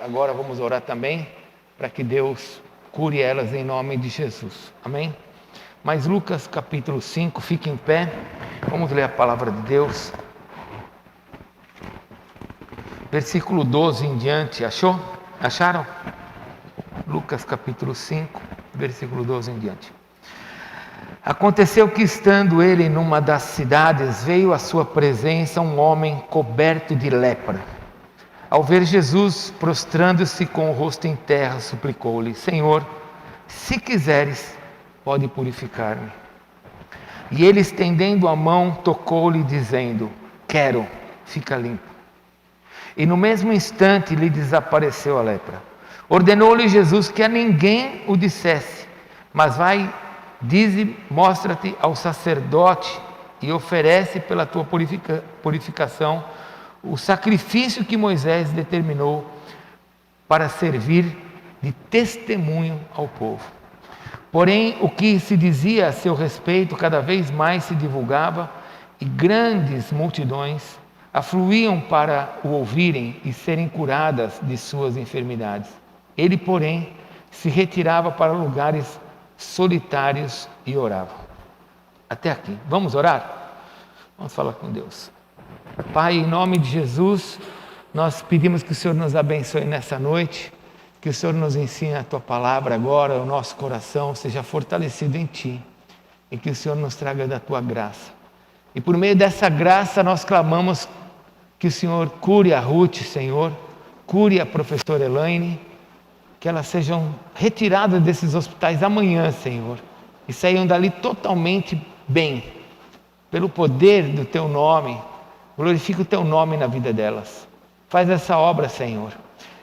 agora vamos orar também para que Deus cure elas em nome de Jesus. Amém? Mas Lucas capítulo 5, fique em pé, vamos ler a palavra de Deus. Versículo 12 em diante, achou? Acharam? Lucas capítulo 5, versículo 12 em diante. Aconteceu que, estando ele numa das cidades, veio à sua presença um homem coberto de lepra. Ao ver Jesus, prostrando-se com o rosto em terra, suplicou-lhe: Senhor, se quiseres, pode purificar-me. E ele, estendendo a mão, tocou-lhe, dizendo: Quero, fica limpo. E no mesmo instante lhe desapareceu a lepra. Ordenou-lhe Jesus que a ninguém o dissesse, mas vai, dize, mostra-te ao sacerdote e oferece pela tua purificação o sacrifício que Moisés determinou para servir de testemunho ao povo. Porém, o que se dizia a seu respeito cada vez mais se divulgava, e grandes multidões afluíam para o ouvirem e serem curadas de suas enfermidades. Ele, porém, se retirava para lugares solitários e orava. Até aqui. Vamos orar? Vamos falar com Deus. Pai, em nome de Jesus, nós pedimos que o Senhor nos abençoe nessa noite, que o Senhor nos ensine a Tua palavra agora, o nosso coração seja fortalecido em Ti, e que o Senhor nos traga da Tua graça. E por meio dessa graça nós clamamos que o Senhor cure a Ruth, Senhor, cure a professora Elaine, que elas sejam retiradas desses hospitais amanhã, Senhor, e saiam dali totalmente bem, pelo poder do Teu nome. Glorifica o Teu nome na vida delas. Faz essa obra, Senhor.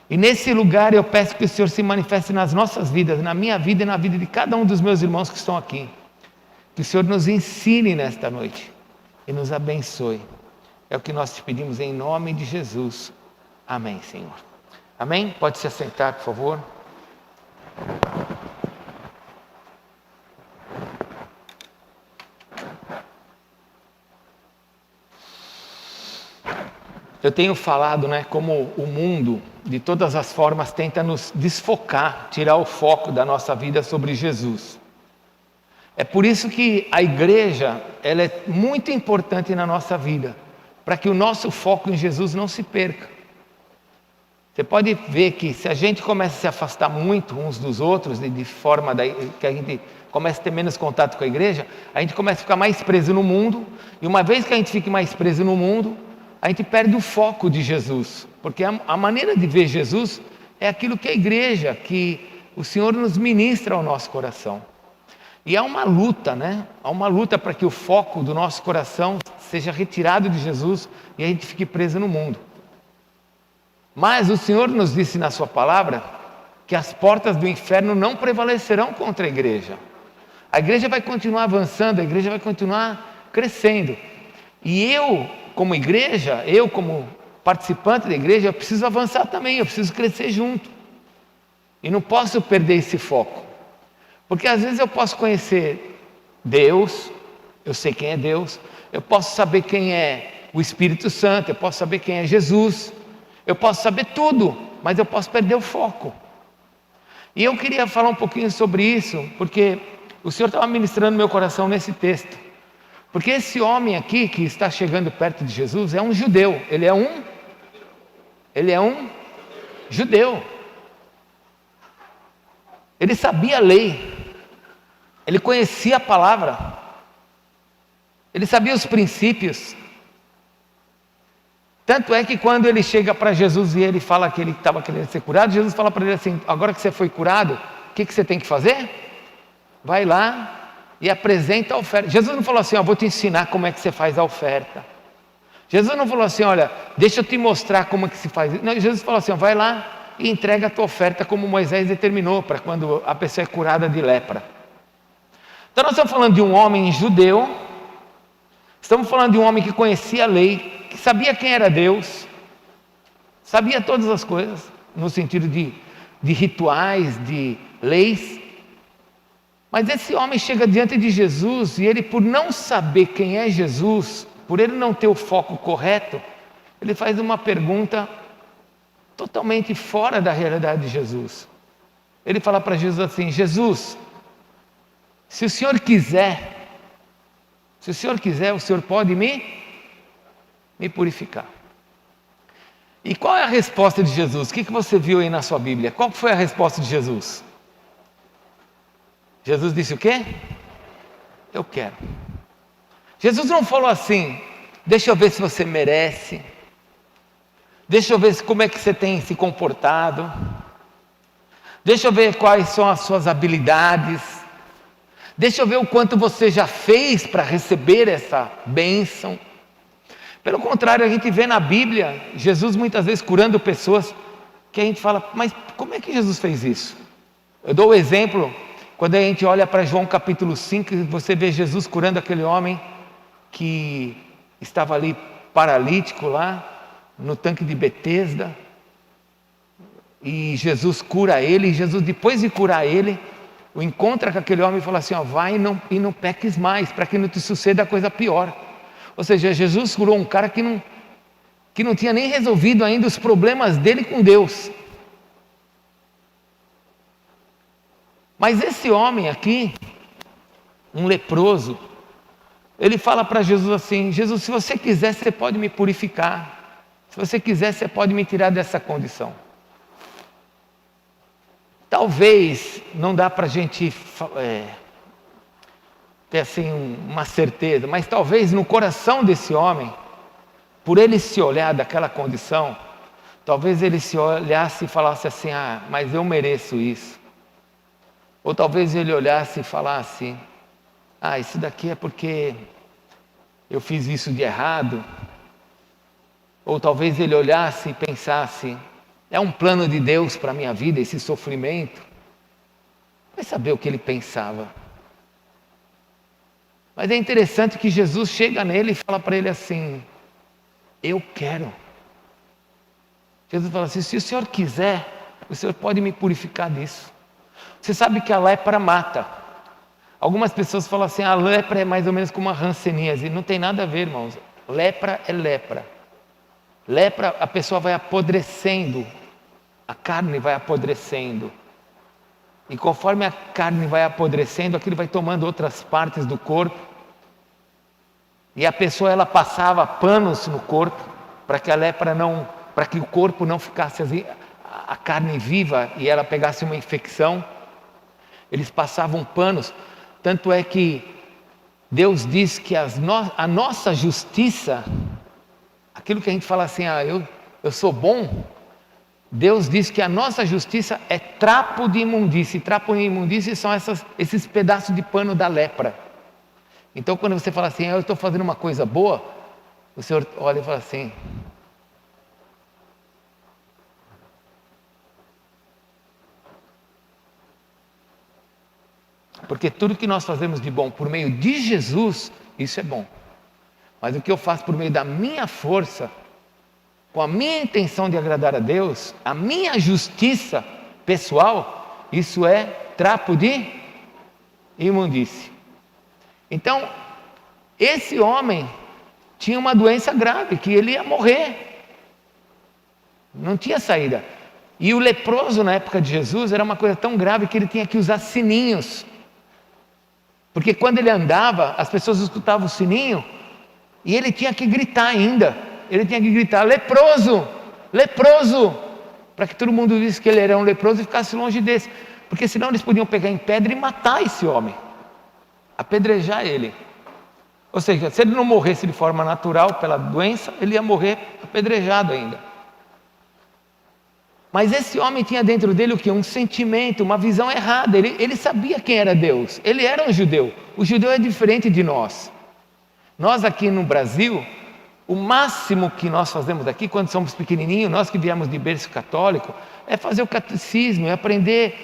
E nesse lugar eu peço que o Senhor se manifeste nas nossas vidas, na minha vida e na vida de cada um dos meus irmãos que estão aqui. Que o Senhor nos ensine nesta noite e nos abençoe. É o que nós te pedimos em nome de Jesus. Amém, Senhor. Amém? Pode se assentar, por favor. Eu tenho falado, como o mundo, de todas as formas, tenta nos desfocar, tirar o foco da nossa vida sobre Jesus. É por isso que a igreja, ela é muito importante na nossa vida, para que o nosso foco em Jesus não se perca. Você pode ver que se a gente começa a se afastar muito uns dos outros, de forma que a gente começa a ter menos contato com a igreja, a gente começa a ficar mais preso no mundo, e uma vez que a gente fique mais preso no mundo, a gente perde o foco de Jesus, porque a maneira de ver Jesus é aquilo que a igreja, que o Senhor nos ministra ao nosso coração. E há uma luta, Há uma luta para que o foco do nosso coração seja retirado de Jesus e a gente fique preso no mundo. Mas o Senhor nos disse na sua palavra que as portas do inferno não prevalecerão contra a igreja. A igreja vai continuar avançando, a igreja vai continuar crescendo. E eu, como igreja, eu como participante da igreja, eu preciso avançar também, eu preciso crescer junto. E não posso perder esse foco. Porque às vezes eu posso conhecer Deus, eu sei quem é Deus, eu posso saber quem é o Espírito Santo, eu posso saber quem é Jesus, eu posso saber tudo, mas eu posso perder o foco. E eu queria falar um pouquinho sobre isso, porque o Senhor estava ministrando no meu coração nesse texto. Porque esse homem aqui que está chegando perto de Jesus é um judeu, ele é um judeu. Ele sabia a lei, ele conhecia a palavra, ele sabia os princípios. Tanto é que quando ele chega para Jesus e ele fala que ele estava querendo ser curado, Jesus fala para ele assim: agora que você foi curado, o que você tem que fazer? Vai lá e apresenta a oferta. Jesus não falou assim: vou te ensinar como é que você faz a oferta. Jesus não falou assim: olha, deixa eu te mostrar como é que se faz. Não, Jesus falou assim: vai lá e entrega a tua oferta como Moisés determinou, para quando a pessoa é curada de lepra. Então nós estamos falando de um homem judeu, estamos falando de um homem que conhecia a lei, que sabia quem era Deus, sabia todas as coisas, no sentido de rituais, de leis. Mas esse homem chega diante de Jesus e ele, por não saber quem é Jesus, por ele não ter o foco correto, ele faz uma pergunta totalmente fora da realidade de Jesus. Ele fala para Jesus assim: Jesus, se o Senhor quiser, o Senhor pode me purificar. E qual é a resposta de Jesus? O que você viu aí na sua Bíblia? Qual foi a resposta de Jesus? Jesus disse o quê? Eu quero. Jesus não falou assim: deixa eu ver se você merece, deixa eu ver como é que você tem se comportado, deixa eu ver quais são as suas habilidades, deixa eu ver o quanto você já fez para receber essa bênção. Pelo contrário, a gente vê na Bíblia Jesus muitas vezes curando pessoas que a gente fala: mas como é que Jesus fez isso? Eu dou o exemplo, quando a gente olha para João capítulo 5, você vê Jesus curando aquele homem que estava ali paralítico lá no tanque de Betesda, e Jesus cura ele, e Jesus, depois de curar ele, o encontra com aquele homem e fala assim: ó, vai e não peques mais, para que não te suceda coisa pior. Ou seja, Jesus curou um cara que não tinha nem resolvido ainda os problemas dele com Deus. Mas esse homem aqui, um leproso, ele fala para Jesus assim: Jesus, se você quiser, você pode me purificar. Se você quiser, você pode me tirar dessa condição. Talvez, não dá para a gente ter assim uma certeza, mas talvez no coração desse homem, por ele se olhar daquela condição, talvez ele se olhasse e falasse assim: ah, mas eu mereço isso. Ou talvez ele olhasse e falasse: ah, isso daqui é porque eu fiz isso de errado. Ou talvez ele olhasse e pensasse: é um plano de Deus para a minha vida, esse sofrimento. Vai saber o que ele pensava. Mas é interessante que Jesus chega nele e fala para ele assim: eu quero. Jesus fala assim: se o Senhor quiser, o Senhor pode me purificar disso. Você sabe que a lepra mata. Algumas pessoas falam assim: a lepra é mais ou menos como uma hanseníase. Não tem nada a ver, irmãos. Lepra é lepra. Lepra, a pessoa vai apodrecendo, a carne vai apodrecendo. E conforme a carne vai apodrecendo, aquilo vai tomando outras partes do corpo. E a pessoa, ela passava panos no corpo para que a lepra não, para que o corpo não ficasse assim, a carne viva e ela pegasse uma infecção. Eles passavam panos. Tanto é que Deus diz que a nossa justiça, aquilo que a gente fala assim: ah, eu sou bom. Deus diz que a nossa justiça é trapo de imundície. Trapo de imundície são esses pedaços de pano da lepra. Então, quando você fala assim: eu estou fazendo uma coisa boa, o Senhor olha e fala assim: porque tudo que nós fazemos de bom por meio de Jesus, isso é bom. Mas o que eu faço por meio da minha força, com a minha intenção de agradar a Deus, a minha justiça pessoal, isso é trapo de imundície. Então, esse homem tinha uma doença grave, que ele ia morrer. Não tinha saída. E o leproso na época de Jesus era uma coisa tão grave que ele tinha que usar sininhos. Porque quando ele andava, as pessoas escutavam o sininho e ele tinha que gritar ainda. Ele tinha que gritar: leproso, leproso, para que todo mundo visse que ele era um leproso e ficasse longe desse. Porque senão eles podiam pegar em pedra e matar esse homem, apedrejar ele. Ou seja, se ele não morresse de forma natural pela doença, ele ia morrer apedrejado ainda. Mas esse homem tinha dentro dele o quê? Um sentimento, uma visão errada. Ele sabia quem era Deus. Ele era um judeu. O judeu é diferente de nós. Nós aqui no Brasil, o máximo que nós fazemos aqui, quando somos pequenininhos, nós que viemos de berço católico, é fazer o catecismo, é aprender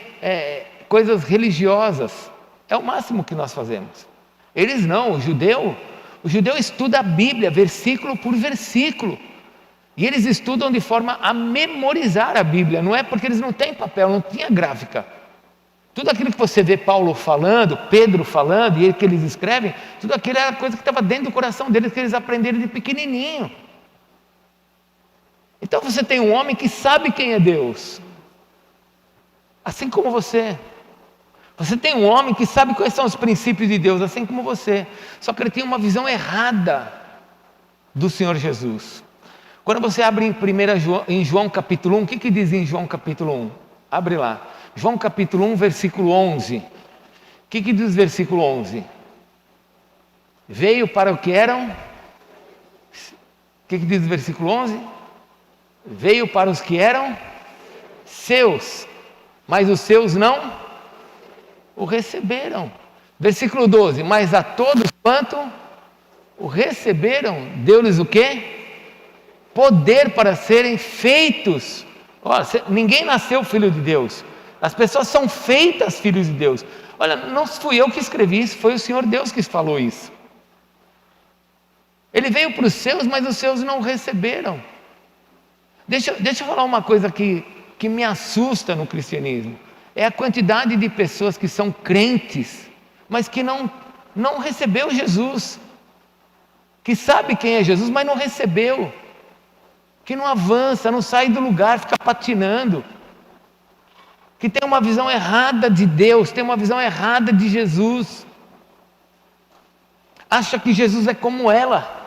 coisas religiosas. É o máximo que nós fazemos. Eles não, o judeu estuda a Bíblia, versículo por versículo. E eles estudam de forma a memorizar a Bíblia. Não é porque eles não têm papel, não tinha gráfica. Tudo aquilo que você vê Paulo falando, Pedro falando, e que eles escrevem, tudo aquilo era coisa que estava dentro do coração deles, que eles aprenderam de pequenininho. Então você tem um homem que sabe quem é Deus, assim como você. Você tem um homem que sabe quais são os princípios de Deus, assim como você. Só que ele tem uma visão errada do Senhor Jesus. Quando você abre em João capítulo 1, o que diz em João capítulo 1? Abre lá. João capítulo 1, versículo 11. O que diz o versículo 11? Veio para o que eram... O que diz o versículo 11? Veio para os que eram seus, mas os seus não o receberam. Versículo 12. Mas a todos quanto o receberam, deu-lhes o quê? Poder para serem feitos. Olha, ninguém nasceu filho de Deus. As pessoas são feitas filhos de Deus. Olha, não fui eu que escrevi isso, foi o Senhor Deus que falou isso. Ele veio para os seus, mas os seus não receberam. Deixa eu falar uma coisa que me assusta no cristianismo. É a quantidade de pessoas que são crentes, mas que não recebeu Jesus. Que sabe quem é Jesus, mas não recebeu. Que não avança, não sai do lugar, fica patinando. Que tem uma visão errada de Deus, tem uma visão errada de Jesus. Acha que Jesus é como ela.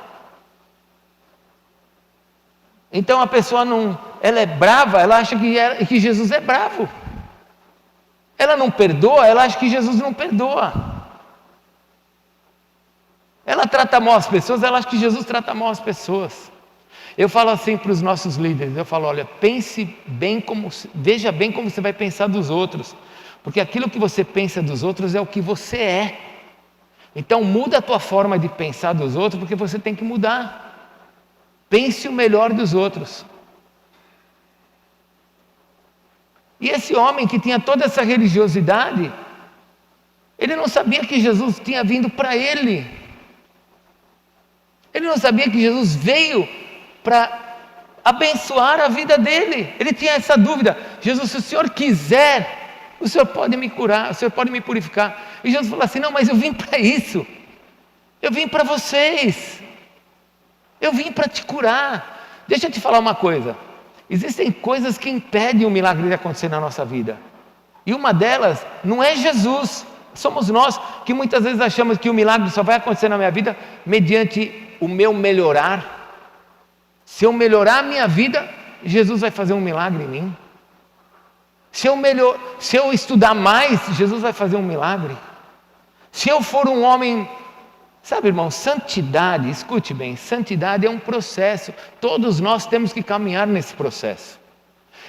Então a pessoa ela é brava, ela acha que Jesus é bravo. Ela não perdoa, ela acha que Jesus não perdoa. Ela trata mal as pessoas, ela acha que Jesus trata mal as pessoas. Eu falo assim para os nossos líderes, eu falo, olha, veja bem como você vai pensar dos outros, porque aquilo que você pensa dos outros é o que você é. Então muda a tua forma de pensar dos outros, porque você tem que mudar. Pense o melhor dos outros. E esse homem que tinha toda essa religiosidade, ele não sabia que Jesus tinha vindo para ele. Ele não sabia que Jesus veio para abençoar a vida dele. Ele tinha essa dúvida: Jesus, se o Senhor quiser, o Senhor pode me curar, o Senhor pode me purificar. E Jesus falou assim: não, mas eu vim para isso. Eu vim para vocês. Eu vim para te curar. Deixa eu te falar uma coisa. Existem coisas que impedem o milagre de acontecer na nossa vida. E uma delas não é Jesus. Somos nós que muitas vezes achamos que o milagre só vai acontecer na minha vida mediante o meu melhorar. Se eu melhorar a minha vida, Jesus vai fazer um milagre em mim. Se eu estudar mais, Jesus vai fazer um milagre. Se eu for um homem... Sabe, irmão, santidade, escute bem, santidade é um processo. Todos nós temos que caminhar nesse processo.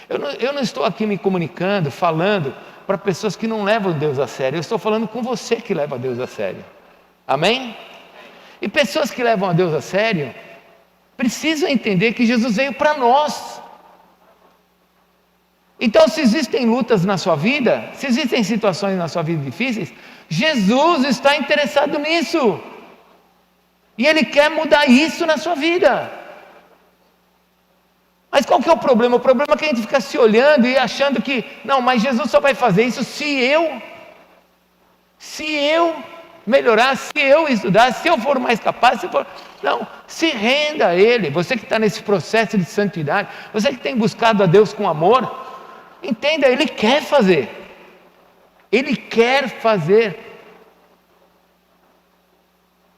Eu não estou aqui me comunicando, falando para pessoas que não levam Deus a sério. Eu estou falando com você que leva Deus a sério. Amém? E pessoas que levam a Deus a sério precisam entender que Jesus veio para nós. Então, se existem lutas na sua vida, se existem situações na sua vida difíceis, Jesus está interessado nisso. E Ele quer mudar isso na sua vida. Mas qual que é o problema? O problema é que a gente fica se olhando e achando que, não, mas Jesus só vai fazer isso se eu melhorar, se eu estudar, se eu for mais capaz, Não, se renda a Ele. Você que está nesse processo de santidade, você que tem buscado a Deus com amor, entenda, Ele quer fazer. Ele quer fazer.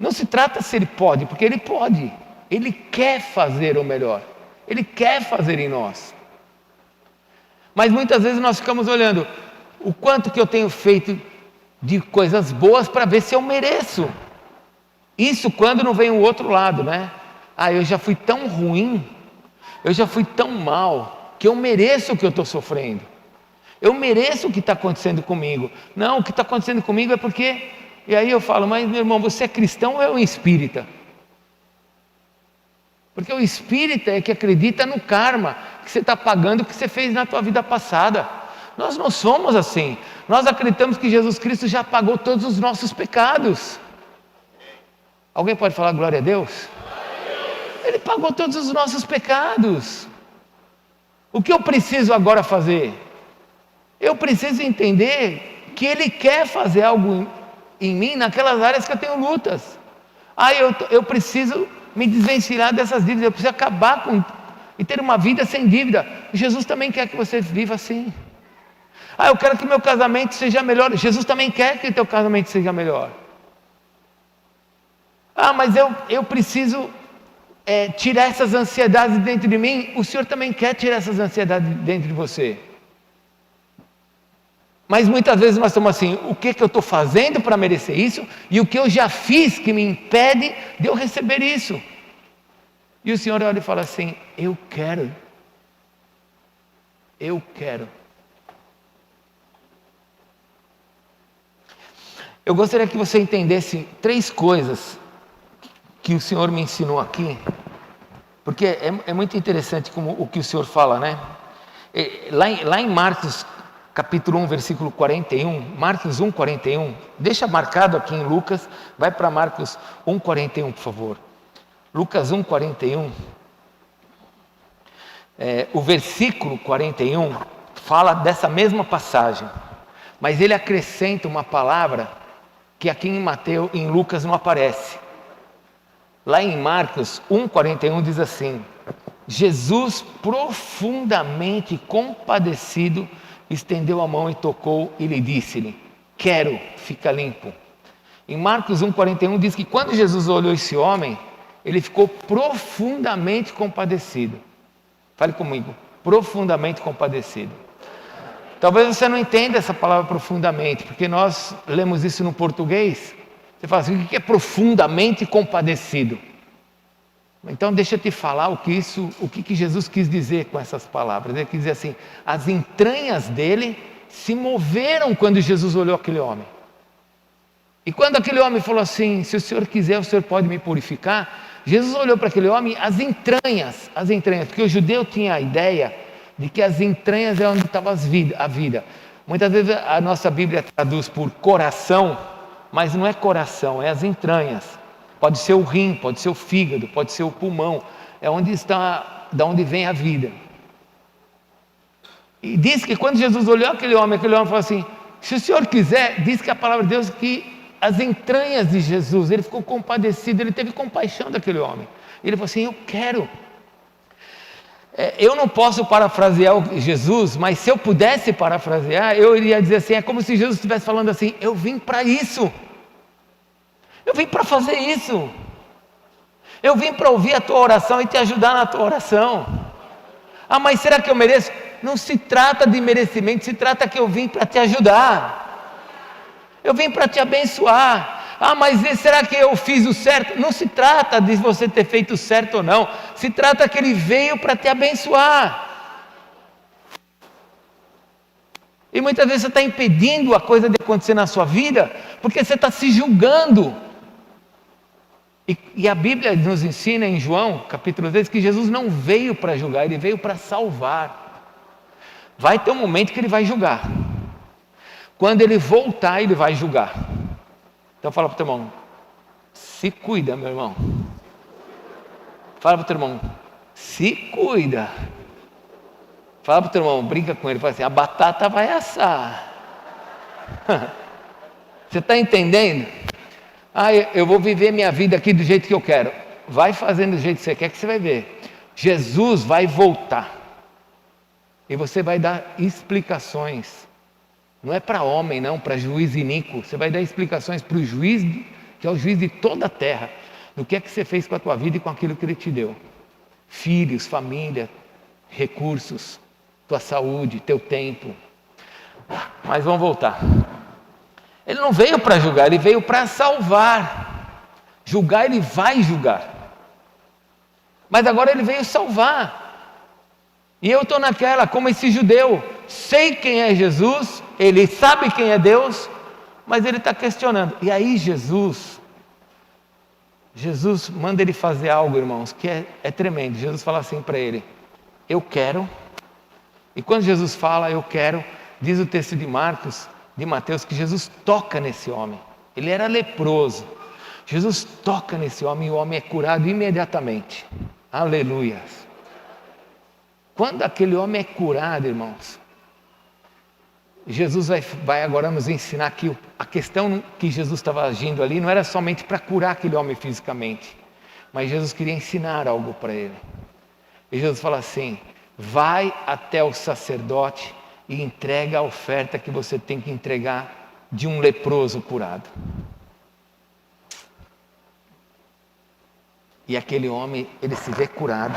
Não se trata se Ele pode, porque Ele pode. Ele quer fazer o melhor. Ele quer fazer em nós. Mas muitas vezes nós ficamos olhando o quanto que eu tenho feito de coisas boas para ver se eu mereço. Isso quando não vem o outro lado, né? Eu já fui tão ruim, eu já fui tão mal, que eu mereço o que eu estou sofrendo. Eu mereço o que está acontecendo comigo. Não, o que está acontecendo comigo é porque... E aí eu falo, mas meu irmão, você é cristão ou é um espírita? Porque o espírita é que acredita no karma, que você está pagando o que você fez na tua vida passada. Nós não somos assim. Nós acreditamos que Jesus Cristo já pagou todos os nossos pecados. Alguém pode falar glória a Deus? Ele pagou todos os nossos pecados. O que eu preciso agora fazer? Eu preciso entender que Ele quer fazer algo em mim, naquelas áreas que eu tenho lutas. Eu preciso me desvencilhar dessas dívidas, eu preciso acabar e ter uma vida sem dívida. Jesus também quer que você viva assim. Eu quero que meu casamento seja melhor. Jesus também quer que teu casamento seja melhor. Mas eu preciso tirar essas ansiedades dentro de mim. O Senhor também quer tirar essas ansiedades dentro de você. Mas muitas vezes nós estamos assim, o que eu estou fazendo para merecer isso? E o que eu já fiz que me impede de eu receber isso? E o Senhor olha e fala assim, eu quero. Eu gostaria que você entendesse 3 coisas que o Senhor me ensinou aqui, porque é muito interessante como o que o Senhor fala, né? Lá em Marcos capítulo 1, versículo 41, Marcos 1, 41, deixa marcado aqui em Lucas, vai para Marcos 1, 41, por favor. Lucas 1, 41, o versículo 41 fala dessa mesma passagem, mas ele acrescenta uma palavra que aqui em Lucas não aparece. Lá em Marcos 1,41 diz assim: Jesus, profundamente compadecido, estendeu a mão e tocou e lhe disse-lhe, quero, fica limpo. Em Marcos 1,41 diz que quando Jesus olhou esse homem, ele ficou profundamente compadecido. Fale comigo, profundamente compadecido. Talvez você não entenda essa palavra profundamente, porque nós lemos isso no português. Você fala assim, o que é profundamente compadecido? Então deixa eu te falar o que Jesus quis dizer com essas palavras. Ele quis dizer assim, as entranhas dele se moveram quando Jesus olhou aquele homem. E quando aquele homem falou assim, se o Senhor quiser, o Senhor pode me purificar. Jesus olhou para aquele homem, as entranhas, porque o judeu tinha a ideia de que as entranhas é onde estava a vida. Muitas vezes a nossa Bíblia traduz por coração, mas não é coração, é as entranhas. Pode ser o rim, pode ser o fígado, pode ser o pulmão, é onde está, da onde vem a vida. E diz que quando Jesus olhou aquele homem falou assim, se o Senhor quiser, diz que a palavra de Deus que as entranhas de Jesus, ele ficou compadecido, ele teve compaixão daquele homem. Ele falou assim, eu quero. Eu não posso parafrasear Jesus, mas se eu pudesse parafrasear, eu iria dizer assim, é como se Jesus estivesse falando assim, eu vim para isso. Eu vim para fazer isso. Eu vim para ouvir a tua oração e te ajudar na tua oração. Mas será que eu mereço? Não se trata de merecimento, se trata que eu vim para te ajudar. Eu vim para te abençoar. Mas será que eu fiz o certo? Não se trata de você ter feito o certo ou não. Se trata que ele veio para te abençoar. E muitas vezes você está impedindo a coisa de acontecer na sua vida, porque você está se julgando. E a Bíblia nos ensina em João, capítulo 3, que Jesus não veio para julgar, ele veio para salvar. Vai ter um momento que ele vai julgar. Quando ele voltar, ele vai julgar. Então fala para o teu irmão, se cuida, meu irmão. Fala para o teu irmão, se cuida. Fala para o teu irmão, brinca com ele, fala assim, a batata vai assar. Você está entendendo? Eu vou viver minha vida aqui do jeito que eu quero. Vai fazendo do jeito que você quer, que você vai ver. Jesus vai voltar. E você vai dar explicações. Não é para homem, não, para juiz iníquo. Você vai dar explicações para o juiz, que é o juiz de toda a terra, do que é que você fez com a tua vida e com aquilo que ele te deu. Filhos, família, recursos, tua saúde, teu tempo. Mas vamos voltar. Ele não veio para julgar, ele veio para salvar. Julgar, ele vai julgar. Mas agora ele veio salvar. E eu estou naquela, como esse judeu, sei quem é Jesus, ele sabe quem é Deus, mas ele está questionando. E aí Jesus manda ele fazer algo, irmãos, que é tremendo. Jesus fala assim para ele, eu quero. E quando Jesus fala, eu quero, diz o texto de Mateus, que Jesus toca nesse homem. Ele era leproso. Jesus toca nesse homem e o homem é curado imediatamente. Aleluia. Quando aquele homem é curado, irmãos, Jesus vai agora nos ensinar que a questão que Jesus estava agindo ali não era somente para curar aquele homem fisicamente, mas Jesus queria ensinar algo para ele. E Jesus fala assim: vai até o sacerdote e entrega a oferta que você tem que entregar de um leproso curado. E aquele homem, ele se vê curado.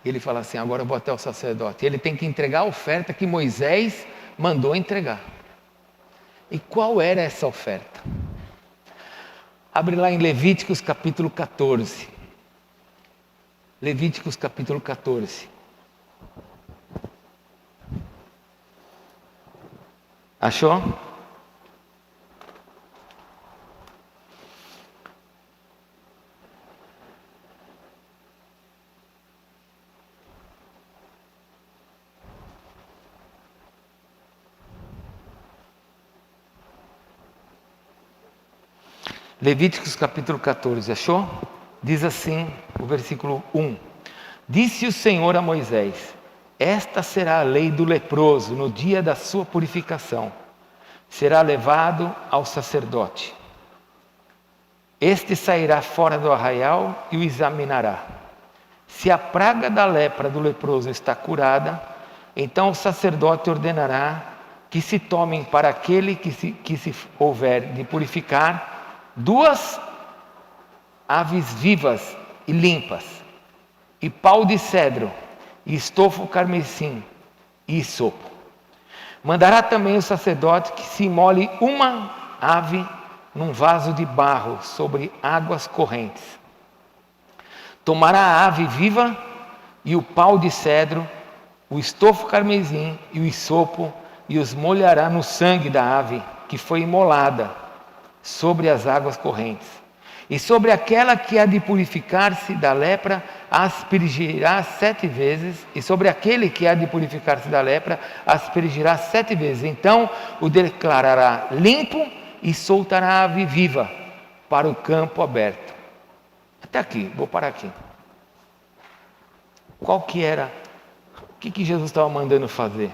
Ele fala assim: agora eu vou até o sacerdote. Ele tem que entregar a oferta que Moisés mandou entregar. E qual era essa oferta? Abre lá em Levíticos capítulo 14. Levíticos capítulo 14. Achou? Levíticos capítulo 14, achou? Diz assim o versículo 1: Disse o Senhor a Moisés: esta será a lei do leproso no dia da sua purificação. Será levado ao sacerdote. Este sairá fora do arraial e o examinará. Se a praga da lepra do leproso está curada, então o sacerdote ordenará que se tomem para aquele que se houver de purificar 2 aves vivas e limpas, e pau de cedro, e estofo carmesim, e isopo. Mandará também o sacerdote que se molhe uma ave num vaso de barro sobre águas correntes. Tomará a ave viva e o pau de cedro, o estofo carmesim e o isopo, e os molhará no sangue da ave que foi imolada sobre as águas correntes. E sobre aquela que há de purificar-se da lepra, aspergirá 7 vezes, e sobre aquele que há de purificar-se da lepra, aspergirá 7 vezes. Então o declarará limpo e soltará a ave viva para o campo aberto. Até aqui, vou parar aqui. Qual que era, o que Jesus estava mandando fazer?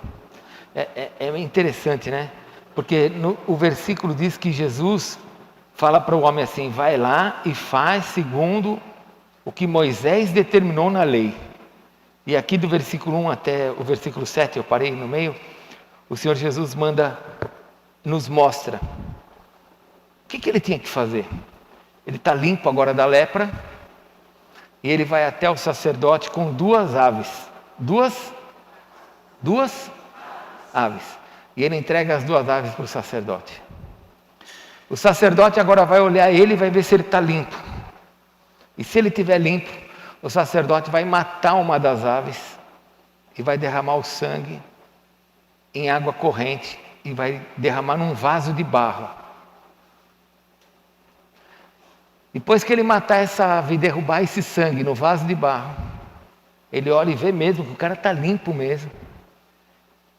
É interessante, né? Porque o versículo diz que Jesus fala para o homem assim: vai lá e faz segundo o que Moisés determinou na lei. E aqui do versículo 1 até o versículo 7, eu parei no meio, o Senhor Jesus nos mostra o que ele tinha que fazer. Ele está limpo agora da lepra, e ele vai até o sacerdote com 2 aves. Duas aves. E ele entrega as 2 aves para o sacerdote. O sacerdote agora vai olhar ele e vai ver se ele está limpo. E se ele estiver limpo, o sacerdote vai matar uma das aves e vai derramar o sangue em água corrente e vai derramar num vaso de barro. Depois que ele matar essa ave e derrubar esse sangue no vaso de barro, ele olha e vê mesmo que o cara está limpo mesmo.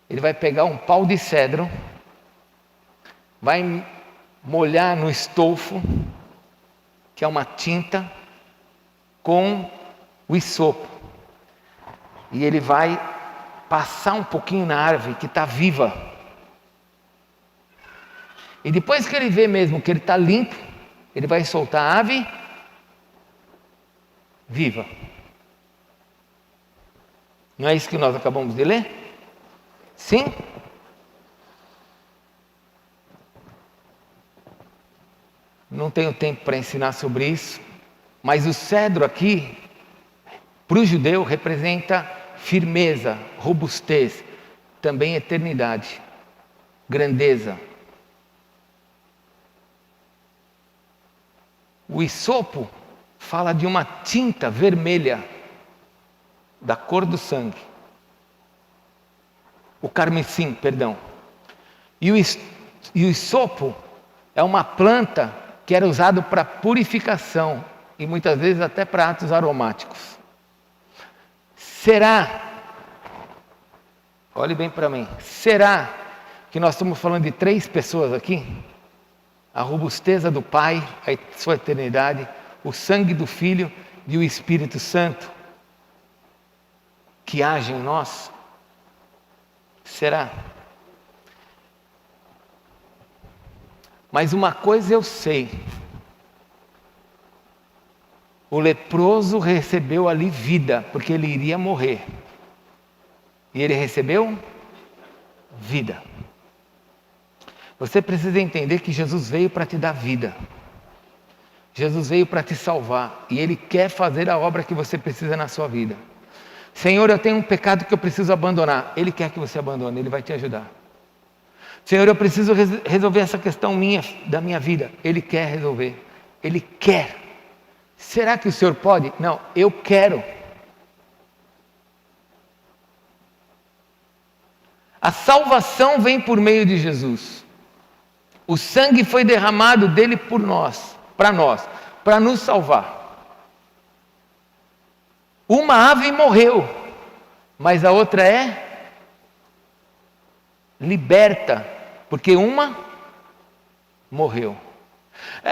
Ele vai pegar um pau de cedro, vai molhar no estofo, que é uma tinta, com o isopo. E ele vai passar um pouquinho na árvore que está viva. E depois que ele vê mesmo que ele está limpo, ele vai soltar a ave viva. Não é isso que nós acabamos de ler? Sim? Não tenho tempo para ensinar sobre isso, mas o cedro aqui, para o judeu, representa firmeza, robustez, também eternidade, grandeza. O isopo fala de uma tinta vermelha, da cor do sangue. O carmesim, perdão. E o isopo é uma planta que era usado para purificação e muitas vezes até para atos aromáticos. Será, olhe bem para mim, será que nós estamos falando de 3 pessoas aqui? A robusteza do Pai, a sua eternidade, o sangue do Filho e o Espírito Santo que age em nós? Será? Mas uma coisa eu sei: O leproso recebeu ali vida, porque ele iria morrer. E ele recebeu vida. Você precisa entender que Jesus veio para te dar vida. Jesus veio para te salvar. E Ele quer fazer a obra que você precisa na sua vida. Senhor, eu tenho um pecado que eu preciso abandonar. Ele quer que você abandone, Ele vai te ajudar. Senhor, eu preciso resolver essa questão da minha vida. Ele quer resolver. Ele quer. Será que o Senhor pode? Não, eu quero. A salvação vem por meio de Jesus. O sangue foi derramado dele por nós, para nos salvar. Uma ave morreu, mas a outra é liberta, porque uma morreu.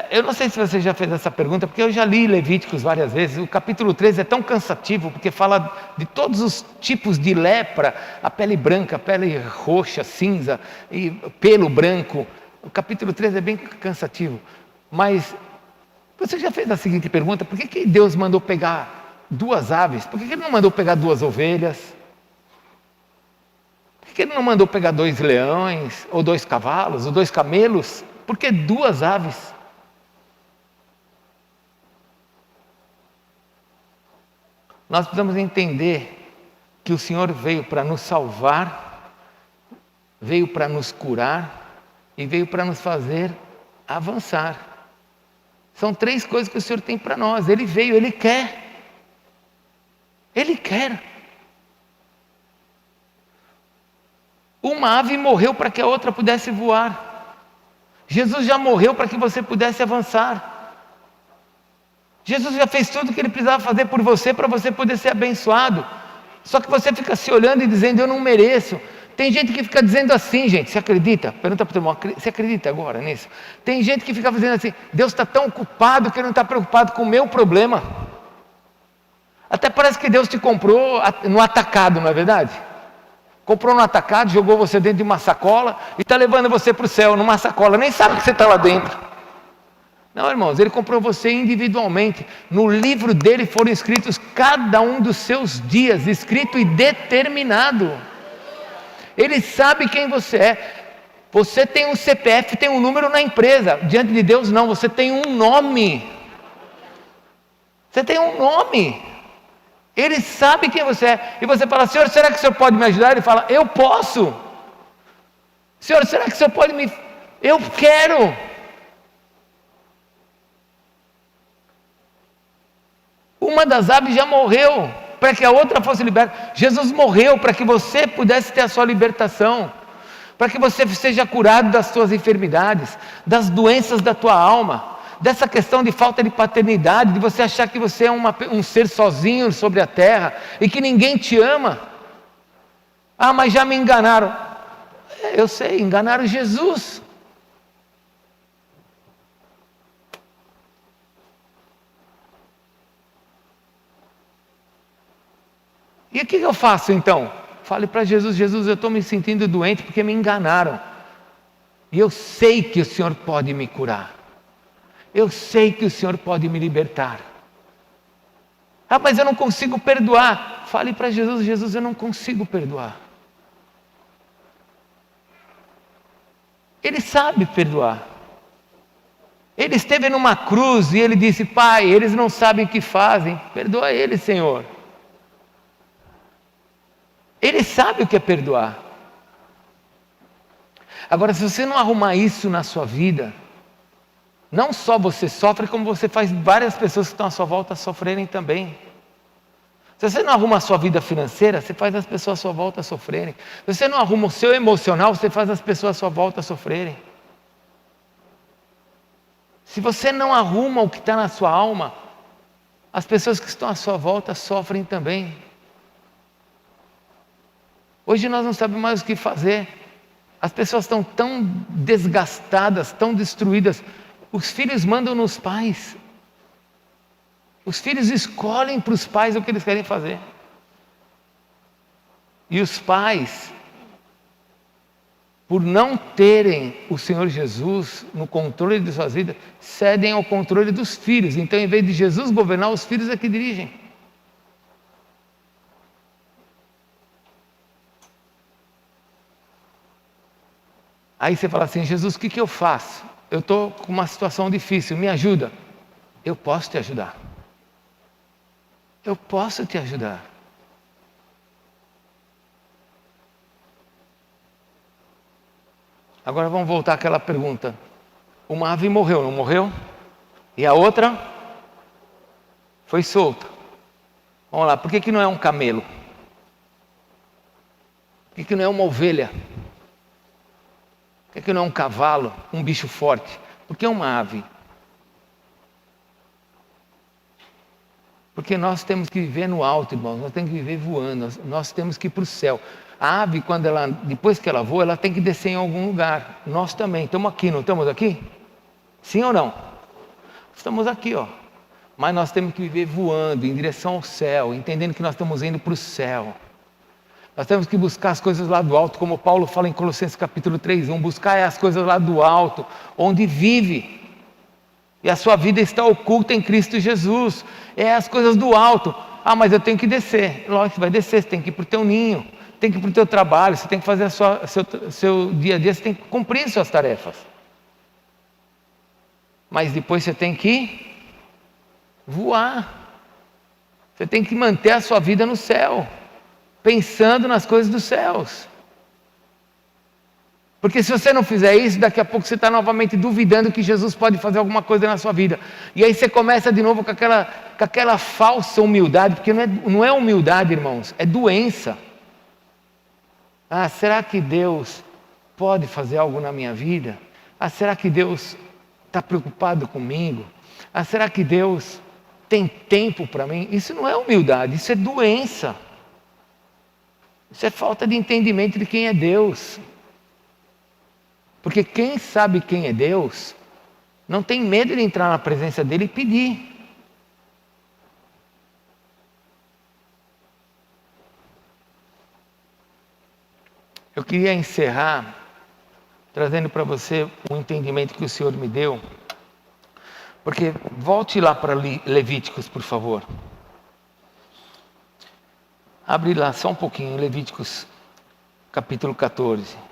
Eu não sei se você já fez essa pergunta, porque eu já li Levíticos várias vezes. O capítulo 13 é tão cansativo, porque fala de todos os tipos de lepra, a pele branca, a pele roxa, cinza, e pelo branco. O capítulo 13 é bem cansativo. Mas você já fez a seguinte pergunta: por que Deus mandou pegar 2 aves? Por que Ele não mandou pegar 2 ovelhas? Por que Ele não mandou pegar 2 leões, ou 2 cavalos, ou 2 camelos? Por que 2 aves? Nós precisamos entender que o Senhor veio para nos salvar, veio para nos curar e veio para nos fazer avançar. São 3 coisas que o Senhor tem para nós. Ele veio, Ele quer. Ele quer. Uma ave morreu para que a outra pudesse voar. Jesus já morreu para que você pudesse avançar. Jesus já fez tudo o que Ele precisava fazer por você, para você poder ser abençoado. Só que você fica se olhando e dizendo: eu não mereço. Tem gente que fica dizendo assim, gente, você acredita? Pergunta para o teu irmão, você acredita agora nisso? Tem gente que fica fazendo assim: Deus está tão ocupado que Ele não está preocupado com o meu problema. Até parece que Deus te comprou no atacado, não é verdade? Comprou no atacado, jogou você dentro de uma sacola e está levando você para o céu numa sacola, nem sabe que você está lá dentro. Não, irmãos, Ele comprou você individualmente. No livro dele foram escritos cada um dos seus dias, escrito e determinado. Ele sabe quem você é. Você tem um CPF, tem um número na empresa. Diante de Deus não, você tem um nome. Você tem um nome. Ele sabe quem você é. E você fala: Senhor, será que o Senhor pode me ajudar? Ele fala: eu posso. Senhor, será que o Senhor pode me... Eu quero. Uma das aves já morreu para que a outra fosse liberta. Jesus morreu para que você pudesse ter a sua libertação, para que você seja curado das suas enfermidades, das doenças da tua alma, dessa questão de falta de paternidade, de você achar que você é um ser sozinho sobre a terra e que ninguém te ama. Ah, mas já me enganaram. Eu sei, enganaram Jesus. E o que eu faço então? Fale para Jesus: Jesus, eu estou me sentindo doente porque me enganaram. E eu sei que o Senhor pode me curar. Eu sei que o Senhor pode me libertar. Ah, mas eu não consigo perdoar. Fale para Jesus: Jesus, eu não consigo perdoar. Ele sabe perdoar. Ele esteve numa cruz e Ele disse: Pai, eles não sabem o que fazem. Perdoa eles, Senhor. Ele sabe o que é perdoar. Agora, se você não arrumar isso na sua vida, não só você sofre, como você faz várias pessoas que estão à sua volta sofrerem também. Se você não arruma a sua vida financeira, você faz as pessoas à sua volta sofrerem. Se você não arruma o seu emocional, você faz as pessoas à sua volta sofrerem. Se você não arruma o que está na sua alma, as pessoas que estão à sua volta sofrem também. Hoje nós não sabemos mais o que fazer. As pessoas estão tão desgastadas, tão destruídas. Os filhos mandam nos pais. Os filhos escolhem para os pais o que eles querem fazer. E os pais por não terem o Senhor Jesus no controle de suas vidas, cedem ao controle dos filhos. Então, em vez de Jesus governar, os filhos é que dirigem. Aí você fala assim: Jesus, o que eu faço? Eu estou com uma situação difícil, me ajuda. Eu posso te ajudar. Eu posso te ajudar. Agora vamos voltar àquela pergunta. Uma ave morreu, não morreu? E a outra foi solta. Vamos lá, por que não é um camelo? Por que não é uma ovelha? Por que não é um cavalo, um bicho forte? Por que uma ave? Porque nós temos que viver no alto, irmãos. Nós temos que viver voando. Nós temos que ir para o céu. A ave, depois que ela voa, ela tem que descer em algum lugar. Nós também. Estamos aqui, não estamos aqui? Sim ou não? Estamos aqui, ó. Mas nós temos que viver voando em direção ao céu, entendendo que nós estamos indo para o céu. Nós temos que buscar as coisas lá do alto, como Paulo fala em Colossenses capítulo 3:1. Buscar as coisas lá do alto, onde vive. E a sua vida está oculta em Cristo Jesus. É as coisas do alto. Ah, mas eu tenho que descer. Lógico, você vai descer, você tem que ir para o teu ninho. Tem que ir para o teu trabalho, você tem que fazer seu dia a dia, você tem que cumprir suas tarefas. Mas depois você tem que voar. Você tem que manter a sua vida no céu, pensando nas coisas dos céus. Porque se você não fizer isso, daqui a pouco você está novamente duvidando que Jesus pode fazer alguma coisa na sua vida. E aí você começa de novo com aquela falsa humildade, porque não é humildade, irmãos, é doença. Ah, será que Deus pode fazer algo na minha vida? Ah, será que Deus está preocupado comigo? Ah, será que Deus tem tempo para mim? Isso não é humildade, isso é doença. Isso é falta de entendimento de quem é Deus. Porque quem sabe quem é Deus, não tem medo de entrar na presença dele e pedir. Eu queria encerrar trazendo para você um entendimento que o Senhor me deu. Porque volte lá para Levíticos, por favor. Abre lá só um pouquinho, Levíticos capítulo 14.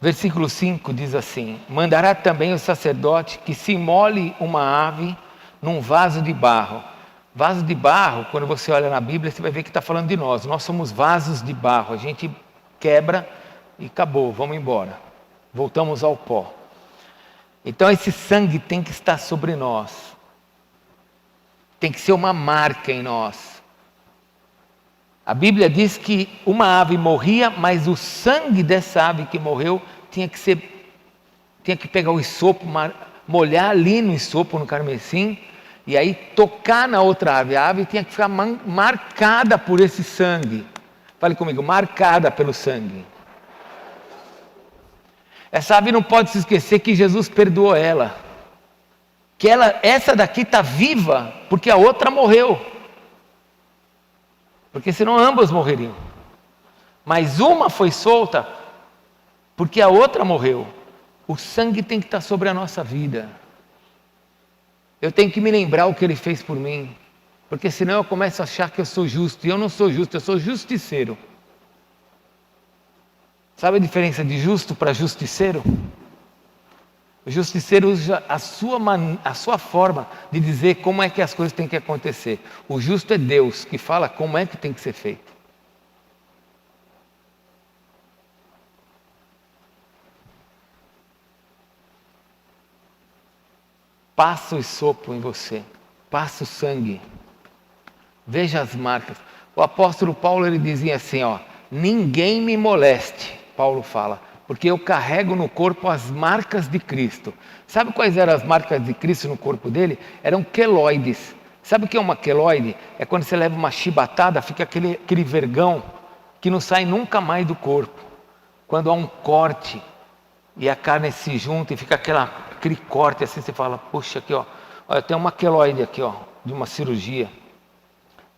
Versículo 5 diz assim: mandará também o sacerdote que se imole uma ave num vaso de barro. Vaso de barro, quando você olha na Bíblia, você vai ver que está falando de nós. Nós somos vasos de barro. A gente quebra e acabou, vamos embora. Voltamos ao pó. Então esse sangue tem que estar sobre nós. Tem que ser uma marca em nós. A Bíblia diz que uma ave morria, mas o sangue dessa ave que morreu tinha que pegar o isopo, molhar ali no isopo, no carmesim, e aí tocar na outra ave. A ave tinha que ficar marcada por esse sangue. Fale comigo, marcada pelo sangue. Essa ave não pode se esquecer que Jesus perdoou ela. Que essa daqui está viva porque a outra morreu. Porque senão ambas morreriam. Mas uma foi solta porque a outra morreu. O sangue tem que estar sobre a nossa vida. Eu tenho que me lembrar o que Ele fez por mim. Porque senão eu começo a achar que eu sou justo. E eu não sou justo, eu sou justiceiro. Sabe a diferença de justo para justiceiro? O justiceiro usa a sua forma de dizer como é que as coisas têm que acontecer. O justo é Deus que fala como é que tem que ser feito. Passa o sopro em você, passa o sangue, veja as marcas. O apóstolo Paulo ele dizia assim, ó, ninguém me moleste, Paulo fala, porque eu carrego no corpo as marcas de Cristo. Sabe quais eram as marcas de Cristo no corpo dele? Eram queloides. Sabe o que é uma queloide? É quando você leva uma chibatada, fica aquele vergão que não sai nunca mais do corpo. Quando há um corte e a carne se junta e fica aquele corte assim, você fala, puxa, aqui ó, Olha, tem uma queloide aqui, ó, de uma cirurgia.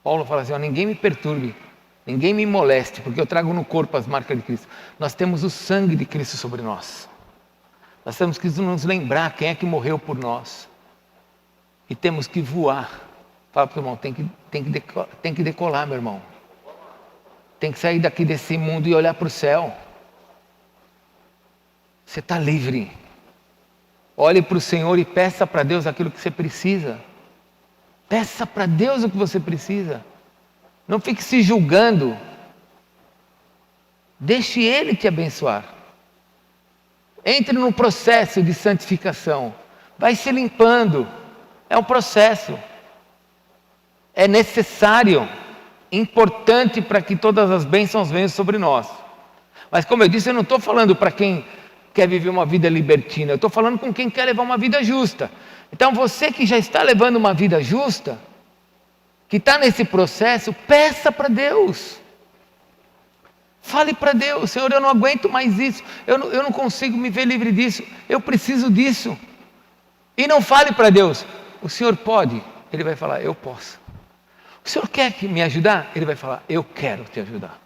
Paulo fala assim, ó, ninguém me perturbe, ninguém me moleste, porque eu trago no corpo as marcas de Cristo. Nós temos o sangue de Cristo sobre nós. Nós temos que nos lembrar quem é que morreu por nós. E temos que voar. Fala para o irmão, tem que decolar, meu irmão. Tem que sair daqui desse mundo e olhar para o céu. Você está livre. Olhe para o Senhor e peça para Deus aquilo que você precisa. Peça para Deus o que você precisa. Não fique se julgando. Deixe Ele te abençoar. Entre no processo de santificação. Vai se limpando. É um processo. É necessário. Importante para que todas as bênçãos venham sobre nós. Mas como eu disse, eu não estou falando para quem quer viver uma vida libertina. Eu estou falando com quem quer levar uma vida justa. Então você que já está levando uma vida justa, que está nesse processo, peça para Deus. Fale para Deus, Senhor, eu não aguento mais isso, eu não consigo me ver livre disso, eu preciso disso. E não fale para Deus, o Senhor pode? Ele vai falar, eu posso. O Senhor quer me ajudar? Ele vai falar, eu quero te ajudar.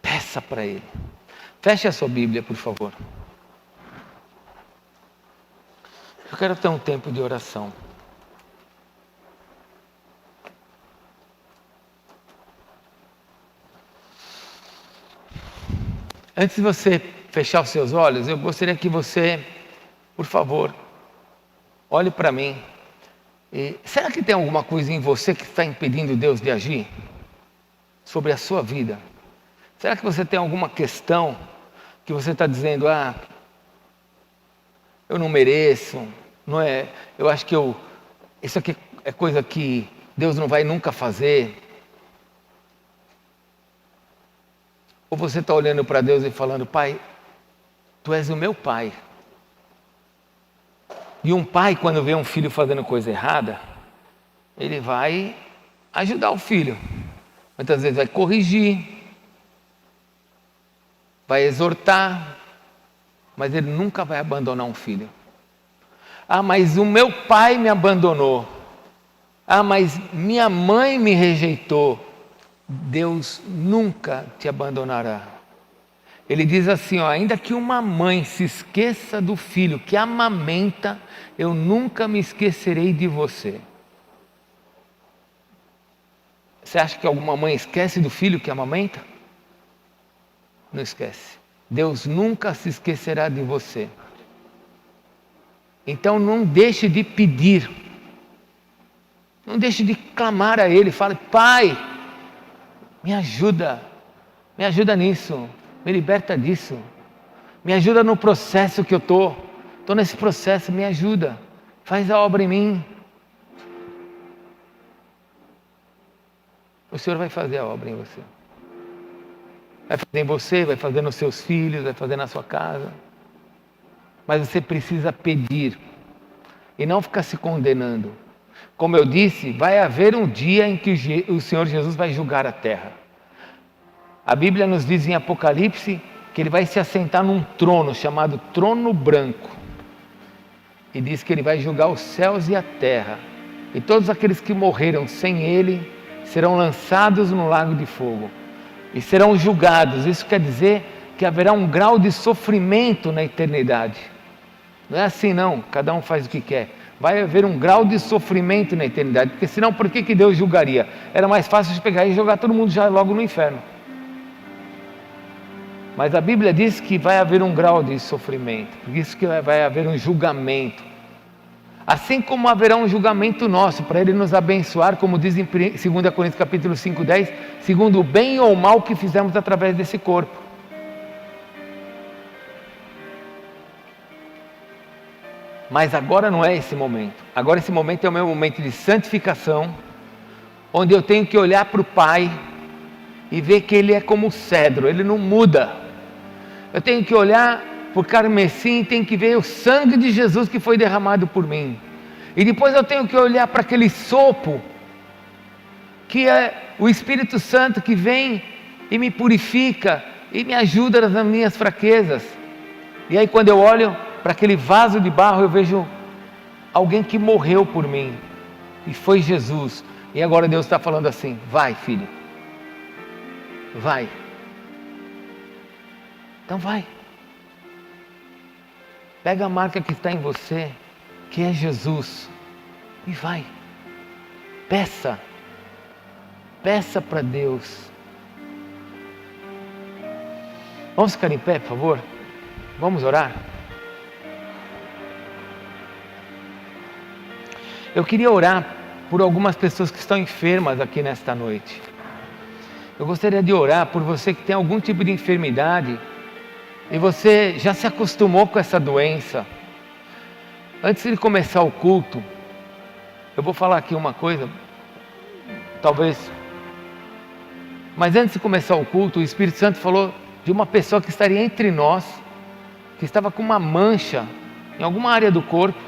Peça para Ele. Feche a sua Bíblia, por favor. Eu quero ter um tempo de oração. Antes de você fechar os seus olhos, eu gostaria que você, por favor, olhe para mim. Será que tem alguma coisa em você que está impedindo Deus de agir sobre a sua vida? Será que você tem alguma questão que você está dizendo, eu não mereço, não é? Eu acho que isso aqui é coisa que Deus não vai nunca fazer. Ou você está olhando para Deus e falando, Pai, Tu és o meu Pai. E um pai, quando vê um filho fazendo coisa errada, ele vai ajudar o filho. Muitas vezes vai corrigir, vai exortar, mas ele nunca vai abandonar um filho. Mas o meu pai me abandonou. Mas minha mãe me rejeitou. Deus nunca te abandonará. Ele diz assim, ainda que uma mãe se esqueça do filho que amamenta, eu nunca me esquecerei de você. Você acha que alguma mãe esquece do filho que amamenta? Não esquece. Deus nunca se esquecerá de você. Então não deixe de pedir. Não deixe de clamar a Ele. Fale, Pai, me ajuda nisso. Me liberta disso. Me ajuda no processo que eu estou. Estou nesse processo, me ajuda. Faz a obra em mim. O Senhor vai fazer a obra em você. Vai fazer em você, vai fazer nos seus filhos, vai fazer na sua casa. Mas você precisa pedir. E não ficar se condenando. Como eu disse, vai haver um dia em que o Senhor Jesus vai julgar a terra. A Bíblia nos diz em Apocalipse que Ele vai se assentar num trono chamado trono branco. E diz que Ele vai julgar os céus e a terra. E todos aqueles que morreram sem Ele serão lançados no lago de fogo. E serão julgados. Isso quer dizer que haverá um grau de sofrimento na eternidade. Não é assim não, cada um faz o que quer. Vai haver um grau de sofrimento na eternidade. Porque senão por que Deus julgaria? Era mais fácil de pegar e jogar todo mundo já logo no inferno. Mas a Bíblia diz que vai haver um grau de sofrimento, por isso que vai haver um julgamento. Assim como haverá um julgamento nosso, para Ele nos abençoar, como diz em 2 Coríntios capítulo 5:10, segundo o bem ou o mal que fizemos através desse corpo. Mas agora não é esse momento. Agora esse momento é o meu momento de santificação, onde eu tenho que olhar para o Pai e ver que Ele é como o cedro, Ele não muda. Eu tenho que olhar por carmesim, tenho que ver o sangue de Jesus que foi derramado por mim. E depois eu tenho que olhar para aquele sopro, que é o Espírito Santo que vem e me purifica e me ajuda nas minhas fraquezas. E aí quando eu olho para aquele vaso de barro, eu vejo alguém que morreu por mim, e foi Jesus. E agora Deus está falando assim: vai, filho, vai. Então vai. Pega a marca que está em você, que é Jesus, e vai. Peça para Deus. Vamos ficar em pé, por favor? Vamos orar? Eu queria orar por algumas pessoas que estão enfermas aqui nesta noite. Eu gostaria de orar por você que tem algum tipo de enfermidade e você já se acostumou com essa doença. Antes de começar o culto, eu vou falar aqui uma coisa, talvez, mas antes de começar o culto, o Espírito Santo falou de uma pessoa que estaria entre nós, que estava com uma mancha em alguma área do corpo,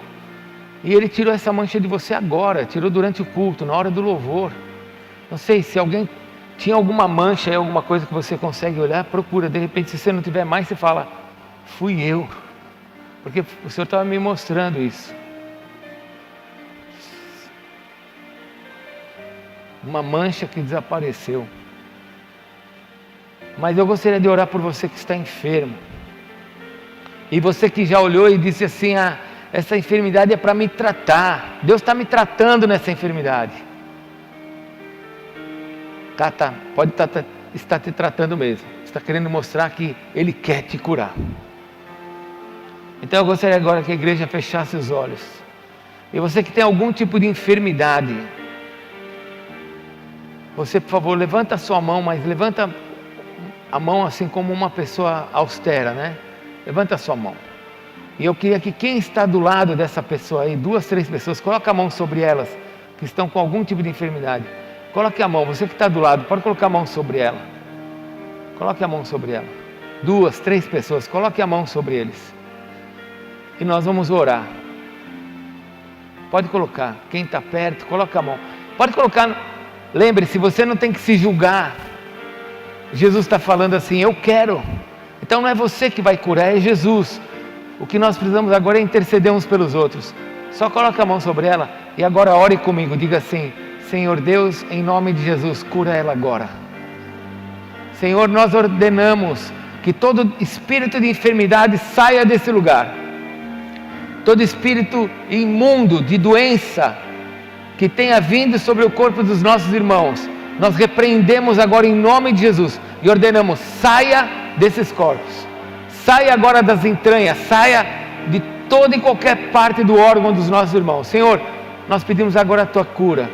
e Ele tirou essa mancha de você agora, tirou durante o culto, na hora do louvor. Não sei, se alguém tinha alguma mancha, alguma coisa que você consegue olhar, procura. De repente, se você não tiver mais, você fala: fui eu, porque o Senhor estava me mostrando isso. Uma mancha que desapareceu. Mas eu gostaria de orar por você que está enfermo. E você que já olhou e disse assim: essa enfermidade é para me tratar. Deus está me tratando nessa enfermidade. Tá. Pode estar te tratando mesmo. Está querendo mostrar que Ele quer te curar. Então eu gostaria agora que a igreja fechasse os olhos. E você que tem algum tipo de enfermidade, você, por favor, levanta a sua mão, mas levanta a mão assim como uma pessoa austera, né? Levanta a sua mão. E eu queria que quem está do lado dessa pessoa aí, 2, 3 pessoas, coloque a mão sobre elas, que estão com algum tipo de enfermidade. Coloque a mão, você que está do lado, pode colocar a mão sobre ela. Coloque a mão sobre ela. 2, 3 pessoas, coloque a mão sobre eles. E nós vamos orar. Pode colocar, quem está perto, coloca a mão. Pode colocar, lembre-se, você não tem que se julgar. Jesus está falando assim: eu quero. Então não é você que vai curar, é Jesus. O que nós precisamos agora é interceder uns pelos outros. Só coloca a mão sobre ela e agora ore comigo. Diga assim: Senhor Deus, em nome de Jesus, cura ela agora. Senhor, nós ordenamos que todo espírito de enfermidade saia desse lugar. Todo espírito imundo de doença que tenha vindo sobre o corpo dos nossos irmãos, nós repreendemos agora em nome de Jesus e ordenamos: saia desses corpos. Saia agora das entranhas, saia de toda e qualquer parte do órgão dos nossos irmãos. Senhor, nós pedimos agora a Tua cura.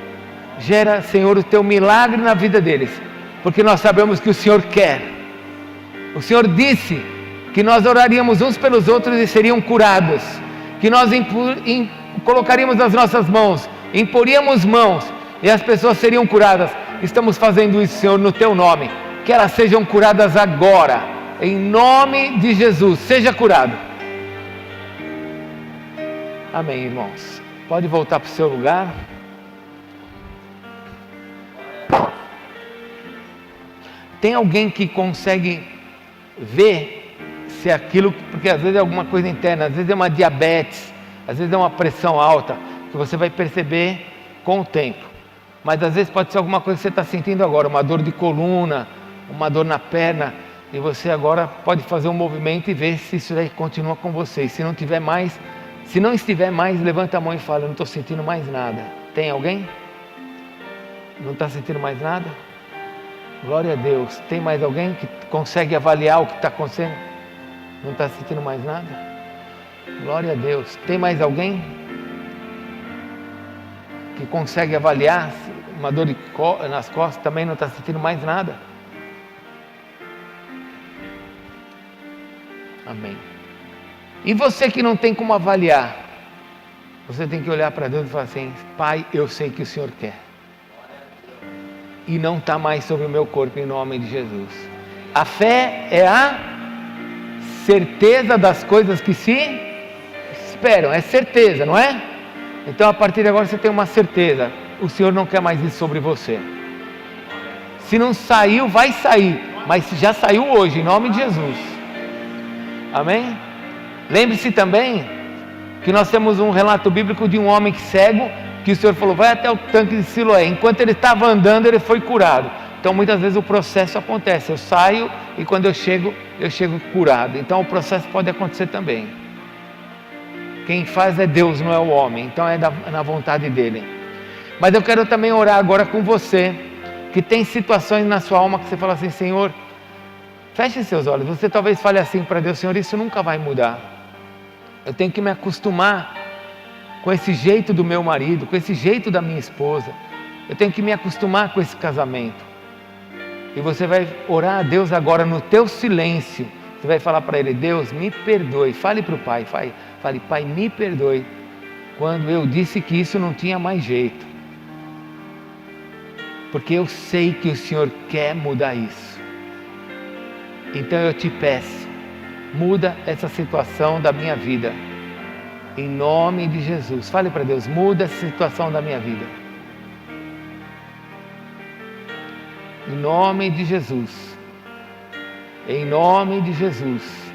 Gera, Senhor, o Teu milagre na vida deles, porque nós sabemos que o Senhor quer. O Senhor disse que nós oraríamos uns pelos outros e seriam curados, que nós colocaríamos as nossas mãos, imporíamos mãos e as pessoas seriam curadas. Estamos fazendo isso, Senhor, no Teu nome. Que elas sejam curadas agora, em nome de Jesus. Seja curado. Amém, irmãos. Pode voltar para o seu lugar. Tem alguém que consegue ver se aquilo, porque às vezes é alguma coisa interna, às vezes é uma diabetes, às vezes é uma pressão alta, que você vai perceber com o tempo. Mas às vezes pode ser alguma coisa que você está sentindo agora, uma dor de coluna, uma dor na perna, e você agora pode fazer um movimento e ver se isso aí continua com você. E se não tiver mais, se não estiver mais, levanta a mão e fala: eu não estou sentindo mais nada. Tem alguém? Não está sentindo mais nada? Glória a Deus. Tem mais alguém que consegue avaliar o que está acontecendo? Não está sentindo mais nada? Glória a Deus. Tem mais alguém que consegue avaliar uma dor nas costas? Também não está sentindo mais nada? Amém. E você que não tem como avaliar, você tem que olhar para Deus e falar assim: Pai, eu sei que o Senhor quer. E não está mais sobre o meu corpo, em nome de Jesus. A fé é a certeza das coisas que se esperam. É certeza, não é? Então a partir de agora você tem uma certeza. O Senhor não quer mais isso sobre você. Se não saiu, vai sair. Mas já saiu hoje, em nome de Jesus. Amém? Lembre-se também que nós temos um relato bíblico de um homem cego, que o Senhor falou, vai até o tanque de Siloé. Enquanto ele estava andando, ele foi curado. Então muitas vezes o processo acontece, eu saio e quando eu chego curado. Então o processo pode acontecer também. Quem faz é Deus, não é o homem, então é na vontade dele. Mas eu quero também orar agora com você, que tem situações na sua alma que você fala assim, Senhor, feche seus olhos. Você talvez fale assim para Deus, Senhor, isso nunca vai mudar. Eu tenho que me acostumar com esse jeito do meu marido, com esse jeito da minha esposa. Eu tenho que me acostumar com esse casamento. E você vai orar a Deus agora no teu silêncio. Você vai falar para Ele, Deus, me perdoe. Fale para o Pai, fale, Pai, me perdoe. Quando eu disse que isso não tinha mais jeito. Porque eu sei que o Senhor quer mudar isso. Então eu te peço, muda essa situação da minha vida. Em nome de Jesus. Fale para Deus, muda essa situação da minha vida. Em nome de Jesus. Em nome de Jesus.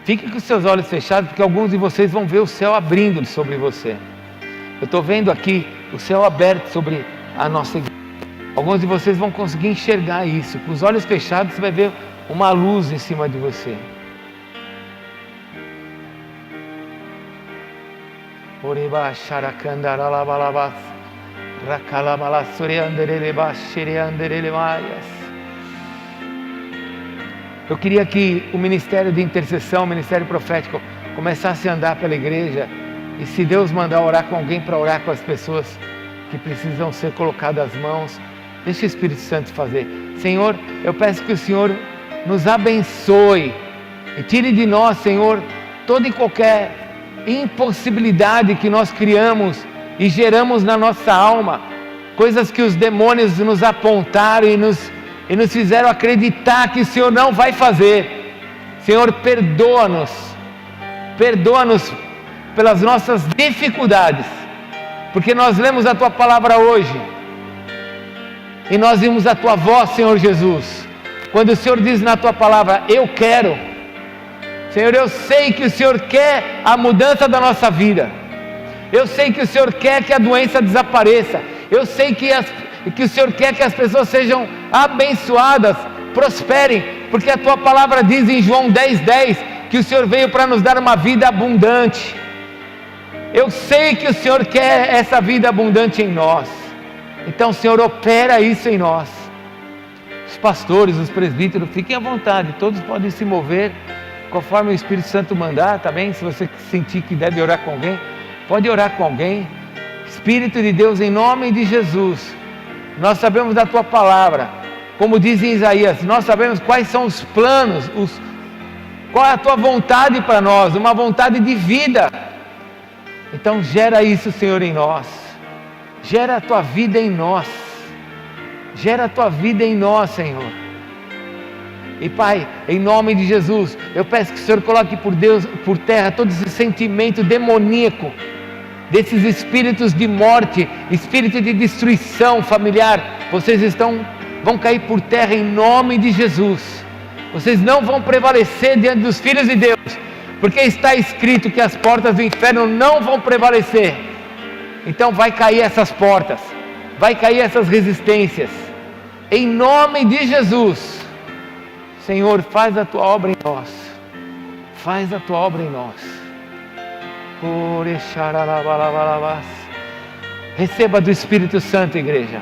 Fique com os seus olhos fechados, porque alguns de vocês vão ver o céu abrindo sobre você. Eu estou vendo aqui o céu aberto sobre a nossa igreja. Alguns de vocês vão conseguir enxergar isso. Com os olhos fechados você vai ver uma luz em cima de você. Eu queria que o ministério de intercessão, o ministério profético, começasse a andar pela igreja. E se Deus mandar orar com alguém para orar com as pessoas que precisam ser colocadas as mãos, deixa o Espírito Santo fazer. Senhor, eu peço que o Senhor nos abençoe e tire de nós, Senhor, toda e qualquer impossibilidade que nós criamos e geramos na nossa alma, coisas que os demônios nos apontaram e nos fizeram acreditar que o Senhor não vai fazer. Senhor, perdoa-nos pelas nossas dificuldades, porque nós lemos a Tua palavra hoje, e nós vimos a Tua voz, Senhor Jesus, quando o Senhor diz na Tua palavra, eu quero. Senhor, eu sei que o Senhor quer a mudança da nossa vida, eu sei que o Senhor quer que a doença desapareça, eu sei que o Senhor quer que as pessoas sejam abençoadas, prosperem, porque a Tua palavra diz em João 10:10, que o Senhor veio para nos dar uma vida abundante. Eu sei que o Senhor quer essa vida abundante em nós, então Senhor, opera isso em nós. Os pastores, os presbíteros, fiquem à vontade, todos podem se mover conforme o Espírito Santo mandar, tá bem? Se você sentir que deve orar com alguém, pode orar com alguém. Espírito de Deus, em nome de Jesus, nós sabemos da Tua palavra, como diz em Isaías, nós sabemos quais são os planos, qual é a Tua vontade para nós, uma vontade de vida. Então gera isso, Senhor, em nós, gera a Tua vida em nós, gera a Tua vida em nós, Senhor. E Pai, em nome de Jesus, eu peço que o Senhor coloque por terra todo esse sentimento demoníaco, desses espíritos de morte, espírito de destruição familiar. Vocês vão cair por terra em nome de Jesus. Vocês não vão prevalecer diante dos filhos de Deus, porque está escrito que as portas do inferno não vão prevalecer. Então vai cair essas portas, vai cair essas resistências, em nome de Jesus. Senhor, faz a Tua obra em nós, faz a Tua obra em nós. Receba do Espírito Santo, igreja.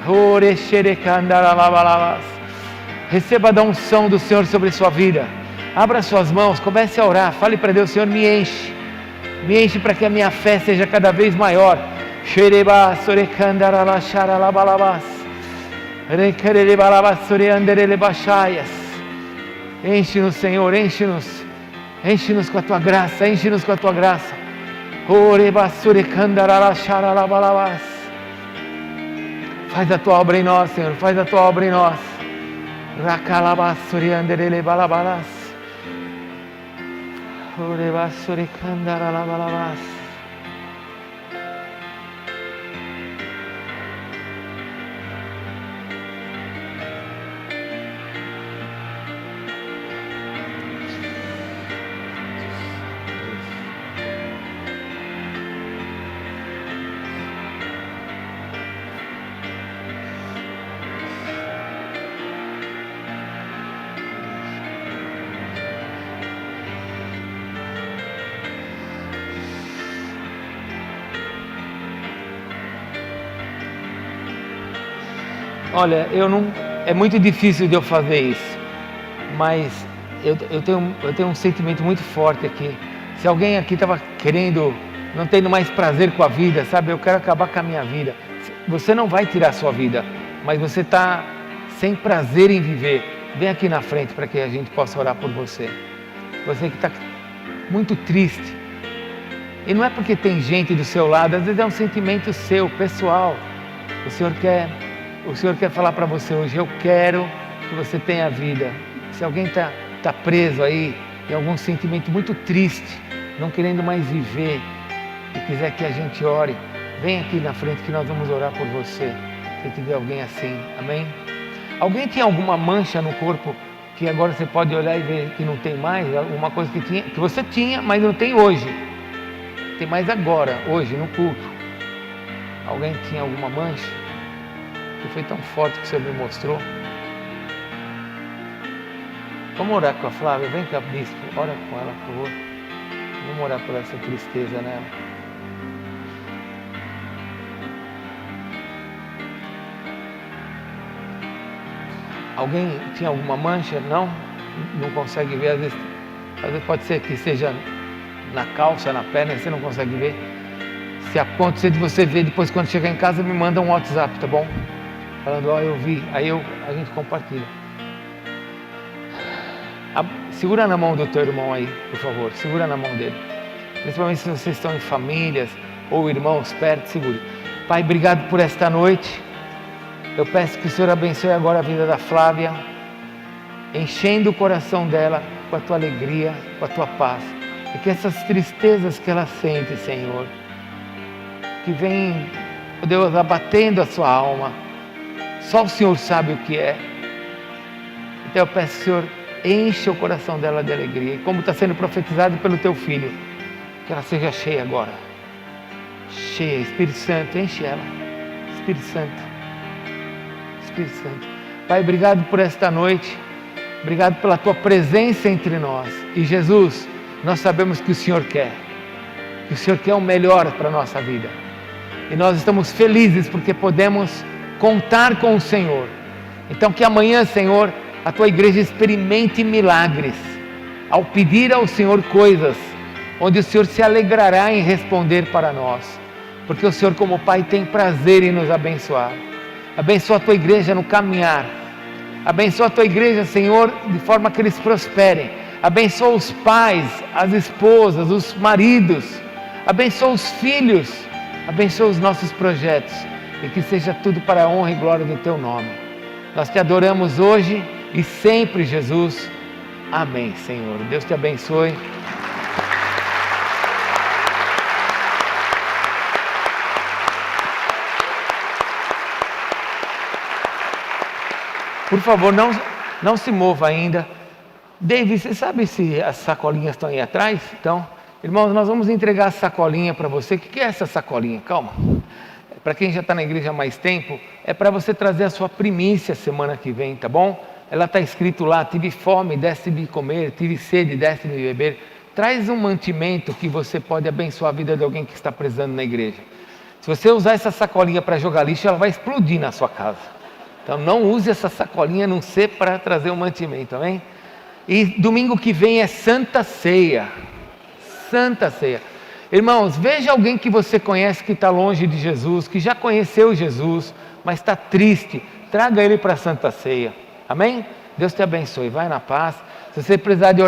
Receba da unção do Senhor sobre sua vida. Abra suas mãos, comece a orar, fale para Deus, Senhor, me enche para que a minha fé seja cada vez maior. Enche-nos, Senhor, enche-nos com a Tua graça, enche-nos com a Tua graça. Faz a Tua obra em nós, Senhor, faz a Tua obra em nós. Olha, é muito difícil de eu fazer isso, mas eu tenho um sentimento muito forte aqui. Se alguém aqui estava não tendo mais prazer com a vida, sabe? Eu quero acabar com a minha vida. Você não vai tirar a sua vida, mas você está sem prazer em viver. Vem aqui na frente para que a gente possa orar por você. Você que está muito triste. E não é porque tem gente do seu lado, às vezes é um sentimento seu, pessoal. O Senhor quer falar para você hoje, eu quero que você tenha vida. Se alguém está preso aí em algum sentimento muito triste, não querendo mais viver, e quiser que a gente ore, vem aqui na frente que nós vamos orar por você. Se tiver alguém assim, amém? Alguém tinha alguma mancha no corpo que agora você pode olhar e ver que não tem mais? Alguma coisa que você tinha, mas não tem hoje. Tem mais agora, hoje, no culto. Alguém tinha alguma mancha? Que foi tão forte que o Senhor me mostrou. Vamos orar com a Flávia. Vem cá, bispo. Ora com ela, por favor. Vamos orar por essa tristeza nela. Alguém tinha alguma mancha? Não consegue ver. Às vezes pode ser que seja na calça, na perna, você não consegue ver. Se acontecer de você ver, depois quando chegar em casa, me manda um WhatsApp, tá bom? Falando, eu vi. Aí a gente compartilha. Segura na mão do teu irmão aí, por favor. Segura na mão dele. Principalmente se vocês estão em famílias ou irmãos perto, segure. Pai, obrigado por esta noite. Eu peço que o Senhor abençoe agora a vida da Flávia, enchendo o coração dela com a tua alegria, com a tua paz. E que essas tristezas que ela sente, Senhor, que vem, oh Deus, abatendo a sua alma, só o Senhor sabe o que é. Então eu peço, Senhor, enche o coração dela de alegria. E como está sendo profetizado pelo teu filho, que ela seja cheia agora. Cheia, Espírito Santo, enche ela. Espírito Santo. Espírito Santo. Pai, obrigado por esta noite. Obrigado pela tua presença entre nós. E Jesus, nós sabemos que o Senhor quer. Que o Senhor quer o melhor para a nossa vida. E nós estamos felizes porque podemos contar com o Senhor. Então que amanhã, Senhor, a tua igreja experimente milagres. Ao pedir ao Senhor coisas, onde o Senhor se alegrará em responder para nós. Porque o Senhor, como Pai, tem prazer em nos abençoar. Abençoa a tua igreja no caminhar. Abençoa a tua igreja, Senhor, de forma que eles prosperem. Abençoa os pais, as esposas, os maridos. Abençoa os filhos. Abençoa os nossos projetos. E que seja tudo para a honra e glória do teu nome. Nós te adoramos hoje e sempre, Jesus. Amém, Senhor. Deus te abençoe. Por favor, não se mova ainda. David, você sabe se as sacolinhas estão aí atrás? Então, irmãos, nós vamos entregar a sacolinha para você. O que é essa sacolinha? Calma. Para quem já está na igreja há mais tempo, é para você trazer a sua primícia semana que vem, tá bom? Ela está escrito lá, tive fome, deste-me comer, tive sede, deste-me beber. Traz um mantimento que você pode abençoar a vida de alguém que está precisando na igreja. Se você usar essa sacolinha para jogar lixo, ela vai explodir na sua casa. Então não use essa sacolinha, a não ser para trazer um mantimento, amém? E domingo que vem é Santa Ceia. Santa Ceia. Irmãos, veja alguém que você conhece que está longe de Jesus, que já conheceu Jesus, mas está triste. Traga ele para a Santa Ceia. Amém? Deus te abençoe. Vai na paz. Se você precisar de oração,